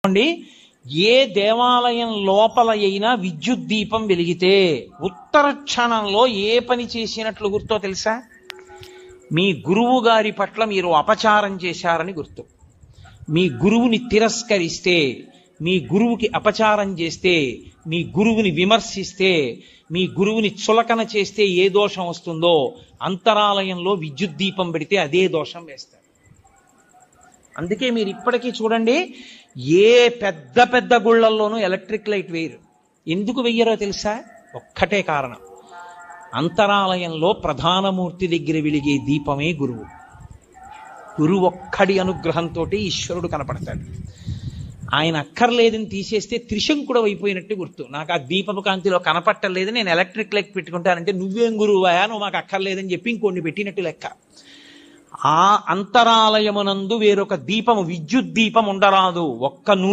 అండి, ఏ దేవాలయం లోపల అయినా విద్యుత్ దీపం వెలిగితే ఉత్తర క్షణంలో ఏ పని చేసినట్లు గుర్తో తెలుసా? మీ గురువు గారి పట్ల మీరు అపచారం చేశారని గుర్తు. మీ గురువుని తిరస్కరిస్తే, మీ గురువుకి అపచారం చేస్తే, మీ గురువుని విమర్శిస్తే, మీ గురువుని చులకన చేస్తే ఏ దోషం వస్తుందో అంతరాలయంలో విద్యుత్ దీపం పెడితే అదే దోషం వేస్తారు. అందుకే మీరు ఇప్పటికీ చూడండి, ఏ పెద్ద పెద్ద గుళ్ళల్లోనూ ఎలక్ట్రిక్ లైట్ వేయరు. ఎందుకు వెయ్యరో తెలుసా? ఒక్కటే కారణం, అంతరాలయంలో ప్రధానమూర్తి దగ్గర వెలిగే దీపమే గురువు. గురువు ఒక్కడి అనుగ్రహంతో ఈశ్వరుడు కనపడతాడు. ఆయన అక్కర్లేదని తీసేస్తే త్రిశంకుడు అయిపోయినట్టు గుర్తు. నాకు ఆ దీపపు కాంతిలో కనపట్టలేదు, నేను ఎలక్ట్రిక్ లైట్ పెట్టుకుంటానంటే నువ్వేం గురువయా, నువ్వు మాకు అక్కర్లేదని చెప్పి ఇంకొన్ని పెట్టినట్టు లెక్క. ఆ అంతరాలయమునందు వేరొక దీపము, విద్యుత్ దీపం ఉండరాదు. ఒక్క నూనె